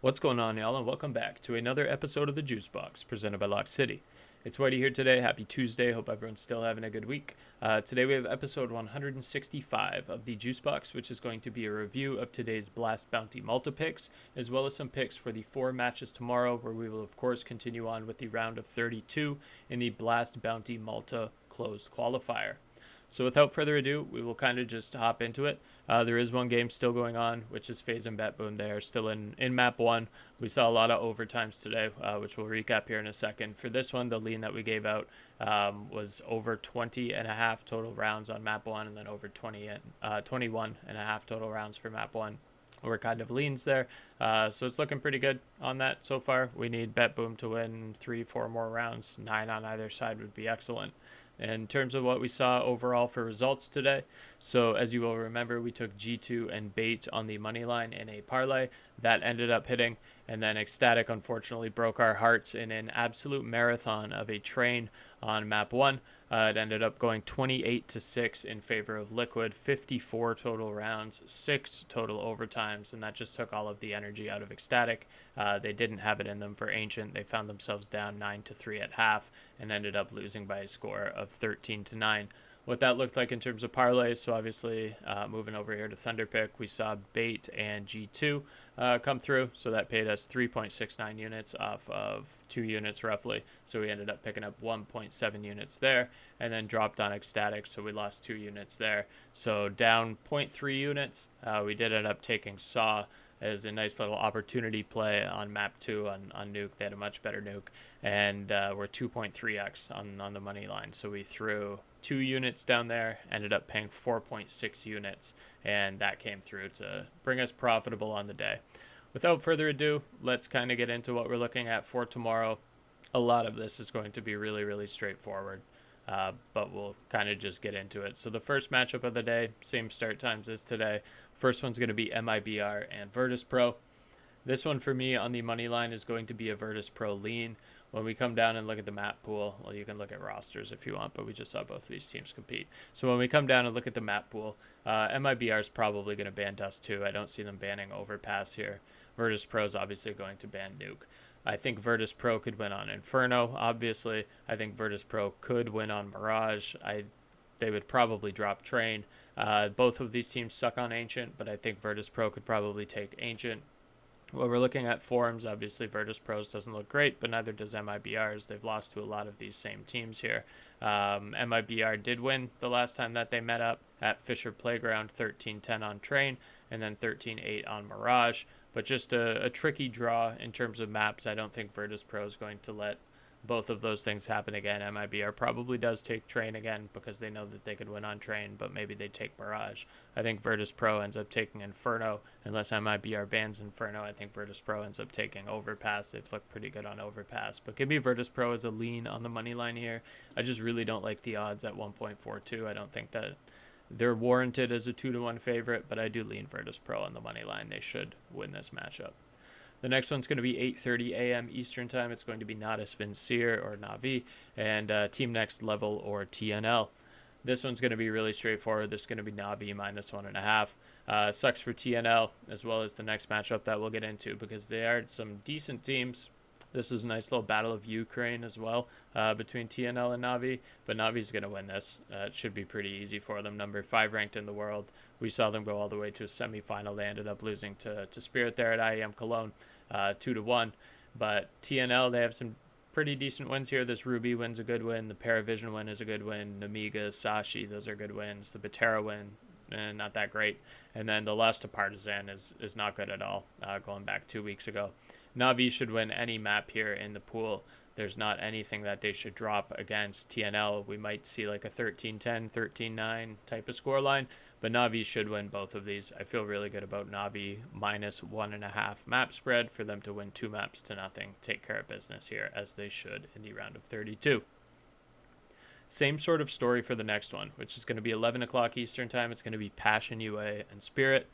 What's going on, y'all, and welcome back to another episode of the JuiceBox, presented by Lock City. It's Whitey here today. Happy Tuesday. Hope everyone's still having a good week. Today we have episode 165 of the JuiceBox, which is going to be a review of today's Blast Bounty multi-picks, as well as some picks for the 4 matches tomorrow, where we will, of course, continue on with the round of 32 in the Blast Bounty Malta Closed Qualifier. So without further ado, we will kind of just hop into it. There is one game still going on, which is FaZe and BetBoom. They are still in map 1. We saw a lot of overtimes today, which we'll recap here in a second. For this one, the lean that we gave out was over 20 and a half total rounds on map 1, and then over 21 and a half total rounds for map 1. We're kind of leans there, so it's looking pretty good on that so far. We need BetBoom to win 3-4 more rounds. 9 on either side would be excellent. In terms of what we saw overall for results today, so as you will remember, we took G2 and Bait on the money line in a parlay. That ended up hitting, and then Ecstatic unfortunately broke our hearts in an absolute marathon of a train on map 1. It ended up going 28-6 in favor of Liquid, 54 total rounds, 6 total overtimes, and that just took all of the energy out of Ecstatic. They didn't have it in them for Ancient. They found themselves down 9-3 at half and ended up losing by a score of 13-9. What that looked like in terms of parlays, so obviously moving over here to Thunderpick, we saw Bait and G2 come through, so that paid us 3.69 units off of 2 units roughly, so we ended up picking up 1.7 units there, and then dropped on Ecstatic, so we lost 2 units there, so down 0.3 units. We did end up taking Saw as a nice little opportunity play on map 2 on Nuke. They had a much better Nuke, and we're 2.3x on the money line, so we threw 2 units down there, ended up paying 4.6 units, and that came through to bring us profitable on the day. Without further ado, let's kind of get into what we're looking at for tomorrow. A lot of this is going to be really straightforward, but we'll kind of just get into it. So the first matchup of the day, same start times as today. First one's going to be MiBR and Virtus.pro. This one for me on the money line is going to be a Virtus.pro lean. When we come down and look at the map pool, well, you can look at rosters if you want, but we just saw both of these teams compete. So when we come down and look at the map pool, MiBR is probably going to ban Dust 2. I don't see them banning Overpass here. Virtus.pro is obviously going to ban Nuke. I think Virtus.pro could win on Inferno, obviously. I think Virtus.pro could win on Mirage. They would probably drop Train. Both of these teams suck on Ancient, but I think Virtus.pro could probably take Ancient. Well, we're looking at forms. Obviously, Virtus.pro's doesn't look great, but neither does MiBR's. They've lost to a lot of these same teams here. MiBR did win the last time that they met up at Fisher Playground, 13-10 on Train, and then 13-8 on Mirage. But just a tricky draw in terms of maps. I don't think Virtus.pro is going to let both of those things happen again. MiBR probably does take Train again because they know that they could win on Train, but maybe they take Mirage. I think Virtus.pro ends up taking Inferno. Unless MiBR bans Inferno, I think Virtus.pro ends up taking Overpass. They've looked pretty good on Overpass, but give me Virtus.pro as a lean on the money line here. I just really don't like the odds at 1.42. I don't think that they're warranted as a 2-1 favorite, but I do lean Virtus.pro on the money line. They should win this matchup. The next one's going to be 8:30 a.m. Eastern Time. It's going to be Natus Vincere or NaVi and Team Next Level or TNL. This one's going to be really straightforward. This is going to be NaVi minus 1.5. Sucks for TNL as well as the next matchup that we'll get into because they are some decent teams. This is a nice little battle of Ukraine as well between TNL and NaVi, but NaVi's going to win this. It should be pretty easy for them. Number 5 ranked in the world. We saw them go all the way to a semifinal. They ended up losing to Spirit there at IEM Cologne 2-1. But TNL, they have some pretty decent wins here. This Ruby win's a good win. The Paravision win is a good win. Namiga, Sashi, those are good wins. The Batera win, not that great. And then the loss to Partizan is not good at all, going back 2 weeks ago. NaVi should win any map here in the pool. There's not anything that they should drop against TNL. We might see like a 13-10, 13-9 type of scoreline, but NaVi should win both of these. I feel really good about NaVi minus 1.5 map spread for them to win 2 maps to nothing. Take care of business here as they should in the round of 32. Same sort of story for the next one, which is going to be 11 o'clock Eastern Time. It's going to be Passion UA and Spirit.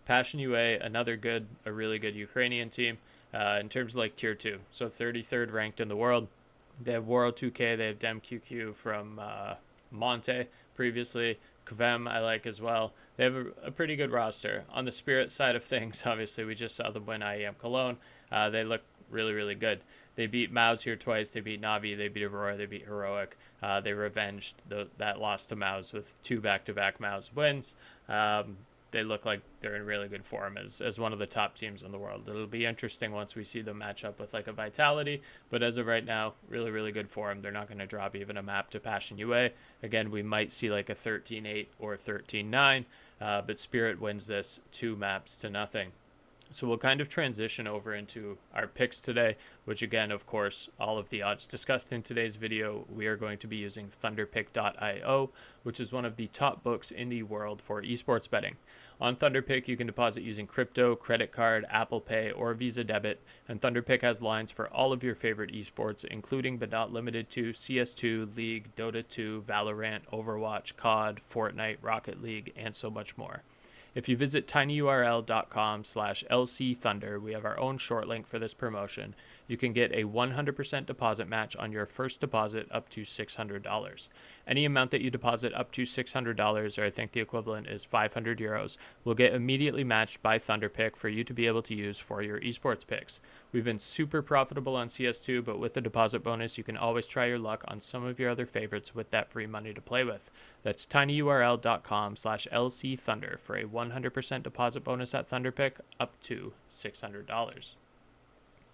Passion UA, a really good Ukrainian team. In terms of like tier 2, so 33rd ranked in the world. They have Waro 2K, they have DemQQ from Monte previously. Kvem I like as well. They have a pretty good roster. On the Spirit side of things, obviously we just saw them win IEM Cologne. They look really, really good. They beat MOUZ here twice. They beat NaVi. They beat Aurora. They beat Heroic. They revenged that loss to MOUZ with 2 back-to-back MOUZ wins. They look like they're in really good form as one of the top teams in the world. It'll be interesting once we see them match up with like a Vitality, but as of right now, really, really good form. They're not going to drop even a map to Passion UA. Again, we might see like a 13-8 or 13-9, but Spirit wins this 2 maps to nothing. So we'll kind of transition over into our picks today, which again, of course, all of the odds discussed in today's video, we are going to be using thunderpick.io, which is one of the top books in the world for esports betting. On Thunderpick, you can deposit using crypto, credit card, Apple Pay, or Visa Debit, and Thunderpick has lines for all of your favorite esports, including but not limited to CS2, League, Dota 2, Valorant, Overwatch, COD, Fortnite, Rocket League, and so much more. If you visit tinyurl.com/lcthunder, we have our own short link for this promotion. You can get a 100% deposit match on your first deposit up to $600. Any amount that you deposit up to $600, or I think the equivalent is 500 euros, will get immediately matched by Thunderpick for you to be able to use for your esports picks. We've been super profitable on CS2, but with the deposit bonus, you can always try your luck on some of your other favorites with that free money to play with. That's tinyurl.com/lcthunder for a 100% deposit bonus at Thunderpick up to $600.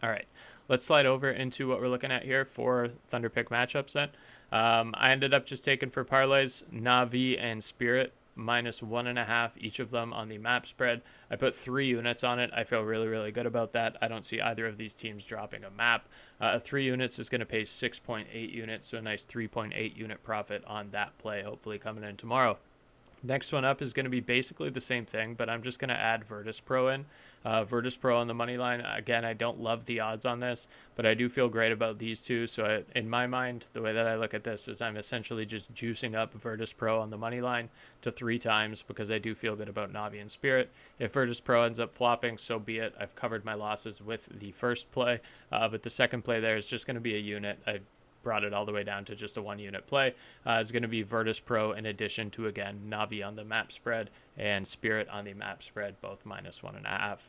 All right, let's slide over into what we're looking at here for Thunderpick matchups then. I ended up just taking for parlays NaVi and Spirit -1.5 each of them on the map spread. I put 3 units on it. I feel really, really good about that. I don't see either of these teams dropping a map. 3 units is going to pay 6.8 units, so a nice 3.8 unit profit on that play, hopefully coming in tomorrow. Next one up is going to be basically the same thing, but I'm just going to add Virtus.pro in. Virtus.pro on the money line. Again, I don't love the odds on this, but I do feel great about these two. So in my mind, the way that I look at this is I'm essentially just juicing up Virtus.pro on the money line to 3 times because I do feel good about NaVi and Spirit. If Virtus.pro ends up flopping, so be it. I've covered my losses with the first play, but the second play there is just going to be a unit. I brought it all the way down to just a 1 unit play. It's going to be Virtus.pro in addition to, again, NaVi on the map spread and Spirit on the map spread, both -1.5.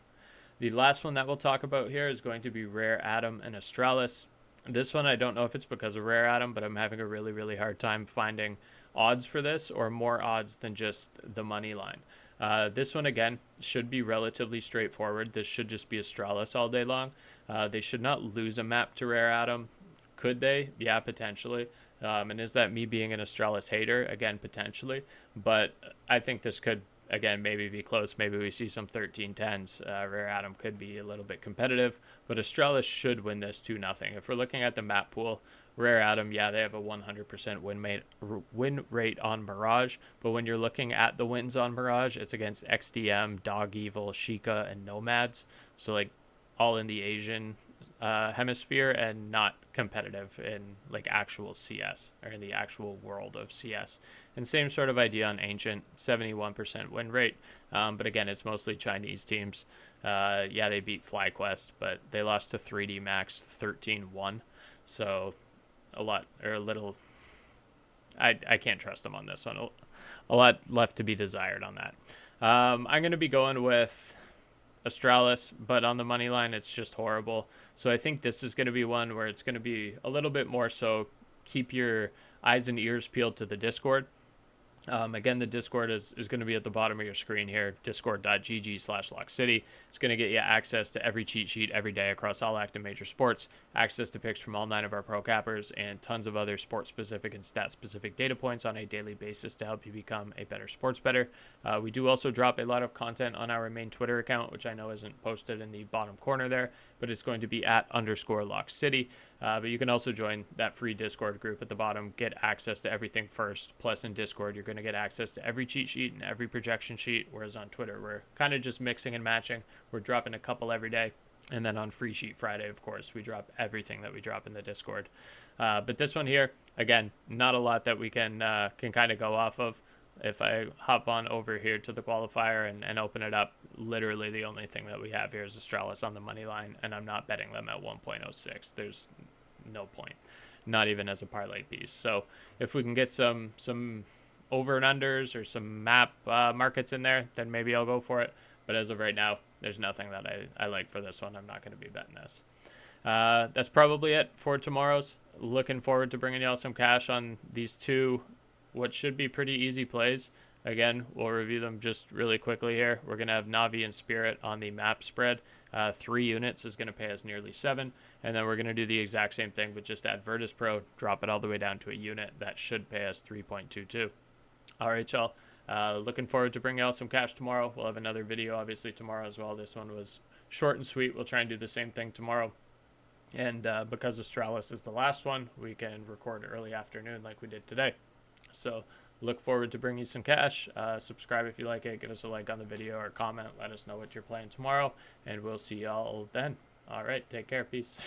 The last one that we'll talk about here is going to be Rare Atom and Astralis. This one, I don't know if it's because of Rare Atom, but I'm having a really, really hard time finding odds for this, or more odds than just the money line. This one, again, should be relatively straightforward. This should just be Astralis all day long. They should not lose a map to Rare Atom. Could they? Yeah, potentially. And is that me being an Astralis hater? Again, potentially. But I think this could, again, maybe be close. Maybe we see some 13-10s. Rare Atom could be a little bit competitive. But Astralis should win this 2-0. If we're looking at the map pool, Rare Atom, yeah, they have a 100% win rate on Mirage. But when you're looking at the wins on Mirage, it's against XDM, Dog Evil, Sheikah, and Nomads. So, like, all in the Asian hemisphere and not competitive in like actual CS or in the actual world of CS. And same sort of idea on Ancient, 71% win rate, but again, it's mostly Chinese teams. Yeah, they beat FlyQuest, but they lost to 3D Max 13-1, so a little I can't trust them on this one. A lot left to be desired on that. I'm going to be going with Astralis, but on the money line, it's just horrible. So I think this is going to be one where it's going to be a little bit more so keep your eyes and ears peeled to the Discord. Again, the Discord is going to be at the bottom of your screen here, discord.gg/LockCity. It's going to get you access to every cheat sheet every day across all active major sports, access to picks from all 9 of our pro cappers, and tons of other sport-specific and stat-specific data points on a daily basis to help you become a better sports bettor. We do also drop a lot of content on our main Twitter account, which I know isn't posted in the bottom corner there, but it's going to be @_LockCity. But you can also join that free Discord group at the bottom, get access to everything first. Plus in Discord, you're going to get access to every cheat sheet and every projection sheet, whereas on Twitter, we're kind of just mixing and matching. We're dropping a couple every day. And then on Free Sheet Friday, of course, we drop everything that we drop in the Discord. But this one here, again, not a lot that we can kind of go off of. If I hop on over here to the qualifier and open it up, literally the only thing that we have here is Astralis on the money line, and I'm not betting them at 1.06. There's no point, not even as a parlay piece. So if we can get some over and unders or some map markets in there, then maybe I'll go for it. But as of right now, there's nothing that I like for this one. I'm not going to be betting this. That's probably it for tomorrow's. Looking forward to bringing y'all some cash on these two, what should be pretty easy plays. Again, we'll review them just really quickly here. We're going to have NaVi and Spirit on the map spread. 3 units is going to pay us nearly 7. And then we're going to do the exact same thing, but just add Virtus.pro, drop it all the way down to a unit. That should pay us 3.22. All right, y'all. Looking forward to bringing y'all some cash tomorrow. We'll have another video, obviously, tomorrow as well. This one was short and sweet. We'll try and do the same thing tomorrow. And because Astralis is the last one, we can record early afternoon like we did today. So look forward to bringing you some cash. Subscribe if you like it. Give us a like on the video or comment. Let us know what you're playing tomorrow. And we'll see y'all then. All right. Take care. Peace.